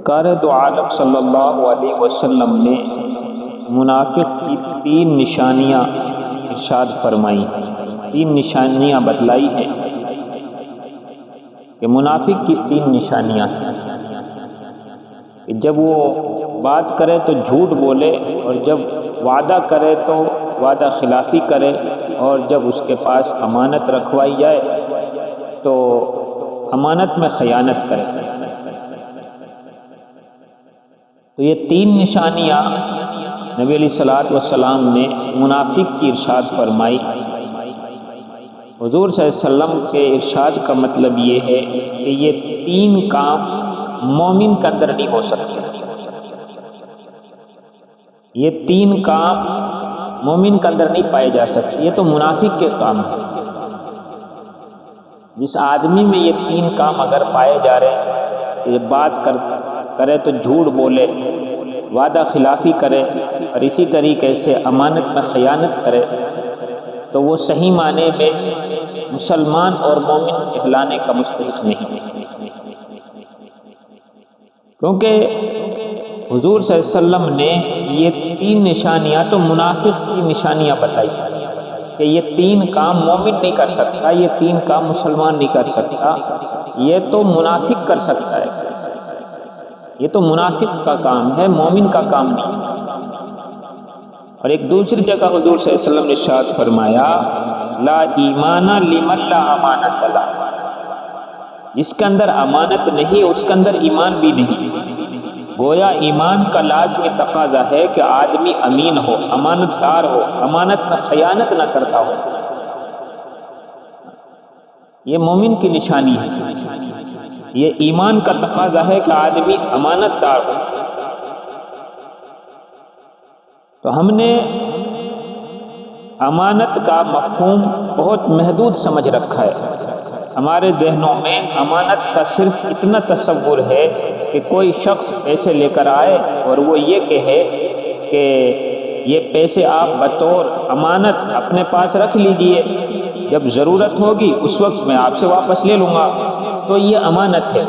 سرکار دو عالم صلی اللہ علیہ وسلم نے منافق کی 3 نشانیاں ارشاد فرمائی، 3 نشانیاں بتلائی ہیں کہ منافق کی 3 نشانیاں ہیں کہ جب وہ بات کرے تو جھوٹ بولے، اور جب وعدہ کرے تو وعدہ خلافی کرے، اور جب اس کے پاس امانت رکھوائی جائے تو امانت میں خیانت کرے۔ تو یہ 3 نشانیاں نبی علیہ الصلوۃ والسلام نے منافق کی ارشاد فرمائی۔ حضور صلی اللہ علیہ وسلم کے ارشاد کا مطلب یہ ہے کہ یہ 3 کام مومن کے اندر نہیں ہو سکتے، یہ 3 کام مومن کے اندر نہیں پائے جا سکتے، یہ تو منافق کے کام ہیں۔ جس آدمی میں یہ 3 کام اگر پائے جا رہے ہیں، یہ بات کرے تو جھوٹ بولے، وعدہ خلافی کرے، اور اسی طریقے سے امانت میں خیانت کرے، تو وہ صحیح معنی میں مسلمان اور مومن کہلانے کا مستحق نہیں، کیونکہ حضور صلی اللہ علیہ وسلم نے یہ 3 نشانیاں تو منافق کی نشانیاں بتائی کہ یہ 3 کام مومن نہیں کر سکتا، یہ 3 کام مسلمان نہیں کر سکتا، یہ تو منافق کر سکتا ہے، یہ تو منافق کا کام ہے، مومن کا کام نہیں۔ اور ایک دوسری جگہ حضور صلی اللہ علیہ وسلم نے ارشاد فرمایا، لا ایمان لمن لا امانت له، جس کے اندر امانت نہیں اس کے اندر ایمان بھی نہیں۔ گویا ایمان کا لازمی تقاضا ہے کہ آدمی امین ہو، امانت دار ہو، امانت میں خیانت نہ کرتا ہو، یہ مومن کی نشانی ہے۔ یہ ایمان کا تقاضا ہے کہ آدمی امانت دار ہو۔ تو ہم نے امانت کا مفہوم بہت محدود سمجھ رکھا ہے۔ ہمارے ذہنوں میں امانت کا صرف اتنا تصور ہے کہ کوئی شخص پیسے لے کر آئے اور وہ یہ کہے کہ یہ پیسے آپ بطور امانت اپنے پاس رکھ لیجئے، جب ضرورت ہوگی اس وقت میں آپ سے واپس لے لوں گا، تو یہ امانت ہے۔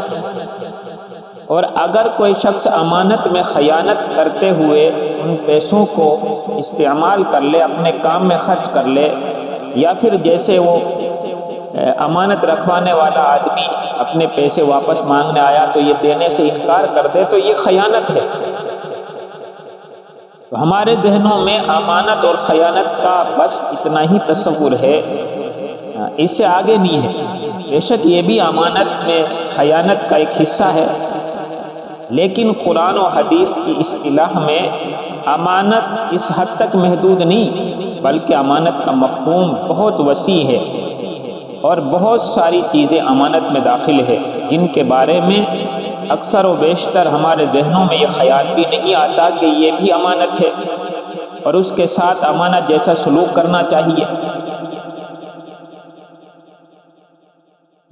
اور اگر کوئی شخص امانت میں خیانت کرتے ہوئے ان پیسوں کو استعمال کر لے، اپنے کام میں خرچ کر لے، یا پھر جیسے وہ امانت رکھوانے والا آدمی اپنے پیسے واپس مانگنے آیا تو یہ دینے سے انکار کر دے، تو یہ خیانت ہے۔ تو ہمارے ذہنوں میں امانت اور خیانت کا بس اتنا ہی تصور ہے، اس سے آگے نہیں ہے۔ بے شک یہ بھی امانت میں خیانت کا ایک حصہ ہے، لیکن قرآن و حدیث کی اصطلاح میں امانت اس حد تک محدود نہیں، بلکہ امانت کا مفہوم بہت وسیع ہے، اور بہت ساری چیزیں امانت میں داخل ہے جن کے بارے میں اکثر و بیشتر ہمارے ذہنوں میں یہ خیال بھی نہیں آتا کہ یہ بھی امانت ہے، اور اس کے ساتھ امانت جیسا سلوک کرنا چاہیے۔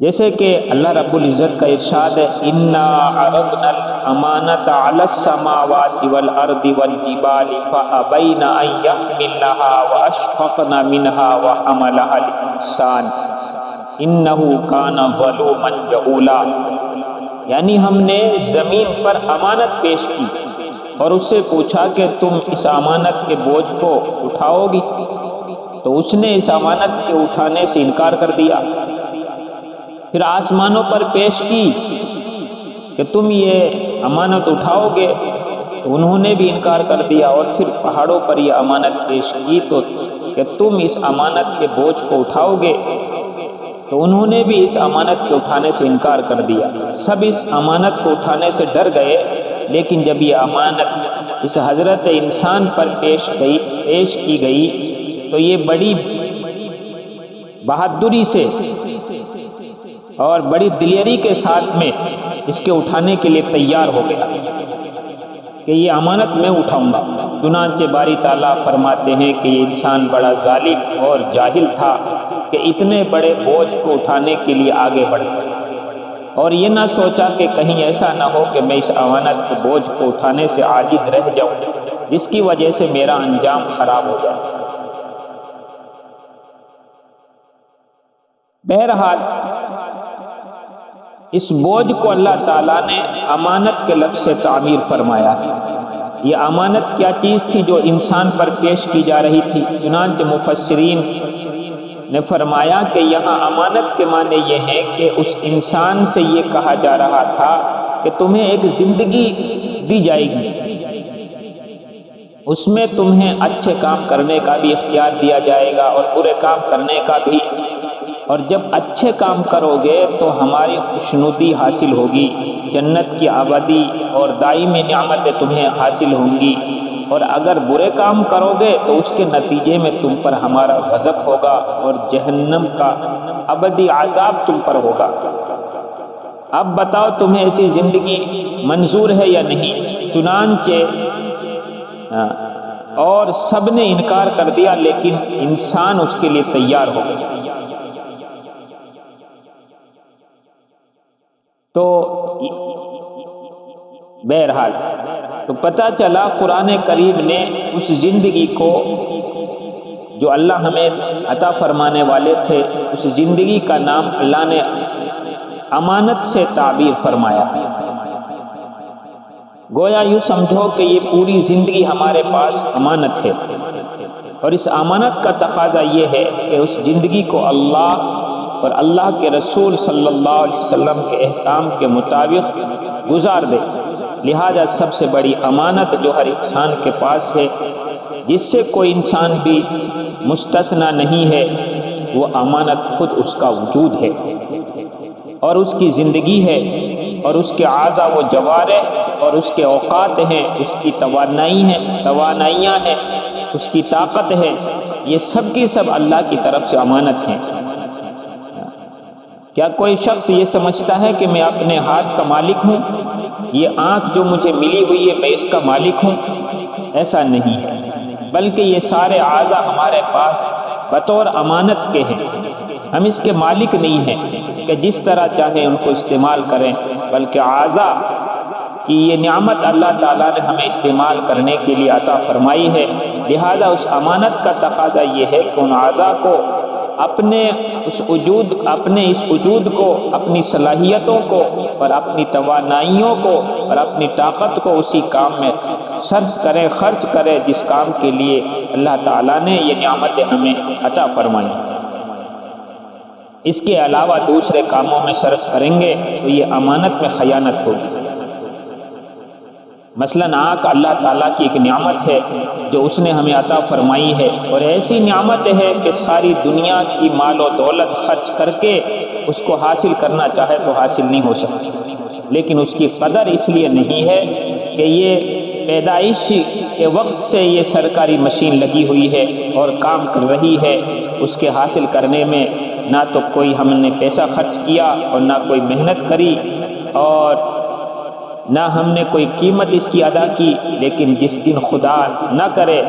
جیسے کہ اللہ رب العزت کا ارشاد ہے، اِنَّا عَرَضْنَا الْأَمَانَةَ عَلَى السَّمَاوَاتِ وَالْأَرْضِ وَالْجِبَالِ فَأَبَيْنَ أَن يَحْمِلْنَهَا وَأَشْفَقْنَ مِنْهَا وَحَمَلَهَا الْإِنسَانُ إِنَّهُ كَانَ ظَلُومًا جَهُولًا، یعنی ہم نے زمین پر امانت پیش کی اور اس سے پوچھا کہ تم اس امانت کے بوجھ کو اٹھاؤ گی، تو اس نے اس امانت کے اٹھانے سے انکار کر دیا۔ پھر آسمانوں پر پیش کی کہ تم یہ امانت اٹھاؤ گے، تو انہوں نے بھی انکار کر دیا، اور پھر پہاڑوں پر یہ امانت پیش کی تو کہ تم اس امانت کے بوجھ کو اٹھاؤ گے، تو انہوں نے بھی اس امانت کے اٹھانے سے انکار کر دیا۔ سب اس امانت کو اٹھانے سے ڈر گئے، لیکن جب یہ امانت اس حضرت انسان پر پیش کی گئی تو یہ بڑی بہادری سے اور بڑی دلیری کے ساتھ میں اس کے اٹھانے کے لیے تیار ہو گیا کہ یہ امانت میں اٹھاؤں گا۔ چنانچہ باری تعالیٰ فرماتے ہیں کہ یہ انسان بڑا ظالم اور جاہل تھا کہ اتنے بڑے بوجھ کو اٹھانے کے لیے آگے بڑھ گیا، اور یہ نہ سوچا کہ کہیں ایسا نہ ہو کہ میں اس امانت کے بوجھ کو اٹھانے سے عاجز رہ جاؤں، جس کی وجہ سے میرا انجام خراب ہو جائے۔ بہرحال اس بوجھ کو اللہ تعالیٰ نے امانت کے لفظ سے تعبیر فرمایا ہے۔ یہ امانت کیا چیز تھی جو انسان پر پیش کی جا رہی تھی؟ چنانچہ مفسرین نے فرمایا کہ یہاں امانت کے معنی یہ ہے کہ اس انسان سے یہ کہا جا رہا تھا کہ تمہیں ایک زندگی دی جائے گی، اس میں تمہیں اچھے کام کرنے کا بھی اختیار دیا جائے گا اور برے کام کرنے کا بھی، اور جب اچھے کام کرو گے تو ہماری خوشنودی حاصل ہوگی، جنت کی آبادی اور دائمی نعمتیں تمہیں حاصل ہوں گی، اور اگر برے کام کرو گے تو اس کے نتیجے میں تم پر ہمارا غضب ہوگا اور جہنم کا ابدی عذاب تم پر ہوگا۔ اب بتاؤ تمہیں ایسی زندگی منظور ہے یا نہیں؟ چنانچہ اور سب نے انکار کر دیا، لیکن انسان اس کے لیے تیار ہو گیا۔ تو بہرحال تو پتہ چلا قرآن کریم نے اس زندگی کو جو اللہ ہمیں عطا فرمانے والے تھے، اس زندگی کا نام اللہ نے امانت سے تعبیر فرمایا ہے۔ گویا یوں سمجھو کہ یہ پوری زندگی ہمارے پاس امانت ہے، اور اس امانت کا تقاضا یہ ہے کہ اس زندگی کو اللہ اور اللہ کے رسول صلی اللہ علیہ وسلم کے احکام کے مطابق گزار دے۔ لہذا سب سے بڑی امانت جو ہر انسان کے پاس ہے، جس سے کوئی انسان بھی مستثنی نہیں ہے، وہ امانت خود اس کا وجود ہے اور اس کی زندگی ہے، اور اس کے اعضاء و جوارح اور اس کے اوقات ہیں، اس کی توانائیاں ہیں، اس کی طاقت ہے، یہ سب کی سب اللہ کی طرف سے امانت ہیں۔ کیا کوئی شخص یہ سمجھتا ہے کہ میں اپنے ہاتھ کا مالک ہوں، یہ آنکھ جو مجھے ملی ہوئی ہے میں اس کا مالک ہوں؟ ایسا نہیں ہے، بلکہ یہ سارے اعضاء ہمارے پاس بطور امانت کے ہیں۔ ہم اس کے مالک نہیں ہیں کہ جس طرح چاہیں ان کو استعمال کریں، بلکہ اعضاء کی یہ نعمت اللہ تعالیٰ نے ہمیں استعمال کرنے کے لیے عطا فرمائی ہے۔ لہذا اس امانت کا تقاضا یہ ہے کہ ان اعضاء کو اپنے اس وجود کو، اپنی صلاحیتوں کو اور اپنی توانائیوں کو اور اپنی طاقت کو اسی کام میں صرف کرے، خرچ کرے جس کام کے لیے اللہ تعالیٰ نے یہ نعمتیں ہمیں عطا فرمائی۔ اس کے علاوہ دوسرے کاموں میں صرف کریں گے تو یہ امانت میں خیانت ہوگی۔ مثلاً آنکھ اللہ تعالیٰ کی ایک نعمت ہے جو اس نے ہمیں عطا فرمائی ہے، اور ایسی نعمت ہے کہ ساری دنیا کی مال و دولت خرچ کر کے اس کو حاصل کرنا چاہے تو حاصل نہیں ہو سکتی، لیکن اس کی قدر اس لیے نہیں ہے کہ یہ پیدائش کے وقت سے یہ سرکاری مشین لگی ہوئی ہے اور کام کر رہی ہے، اس کے حاصل کرنے میں نہ تو کوئی ہم نے پیسہ خرچ کیا اور نہ کوئی محنت کری اور نہ ہم نے کوئی قیمت اس کی ادا کی، لیکن جس دن خدا نہ کرے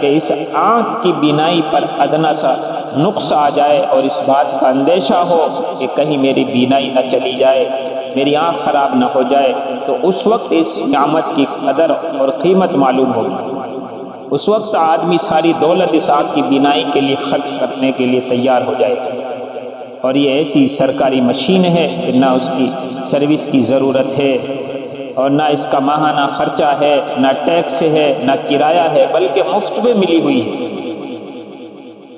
کہ اس آنکھ کی بینائی پر ادنا سا نقص آ جائے اور اس بات کا اندیشہ ہو کہ کہیں میری بینائی نہ چلی جائے، میری آنکھ خراب نہ ہو جائے، تو اس وقت اس نعمت کی قدر اور قیمت معلوم ہوگی۔ اس وقت آدمی ساری دولت اس آنکھ کی بینائی کے لیے خرچ کرنے کے لیے تیار ہو جائے گا، اور یہ ایسی سرکاری مشین ہے کہ نہ اس کی سروس کی ضرورت ہے اور نہ اس کا ماہانہ خرچہ ہے، نہ ٹیکس ہے، نہ کرایہ ہے، بلکہ مفت میں ملی ہوئی ہے۔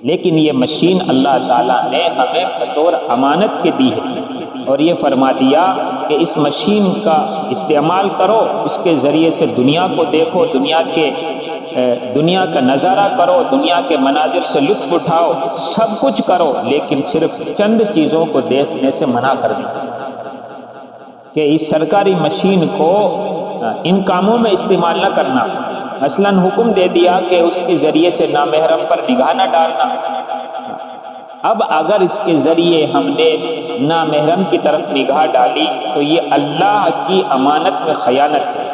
لیکن یہ مشین اللہ تعالیٰ نے ہمیں بطور امانت کے دی ہے، اور یہ فرما دیا کہ اس مشین کا استعمال کرو، اس کے ذریعے سے دنیا کو دیکھو، دنیا کا نظارہ کرو، دنیا کے مناظر سے لطف اٹھاؤ، سب کچھ کرو، لیکن صرف چند چیزوں کو دیکھنے سے منع کر دیا کہ اس سرکاری مشین کو ان کاموں میں استعمال نہ کرنا۔ مثلاً حکم دے دیا کہ اس کے ذریعے سے نامحرم پر نگاہ نہ ڈالنا۔ اب اگر اس کے ذریعے ہم نے نامحرم کی طرف نگاہ ڈالی تو یہ اللہ کی امانت میں خیانت ہے،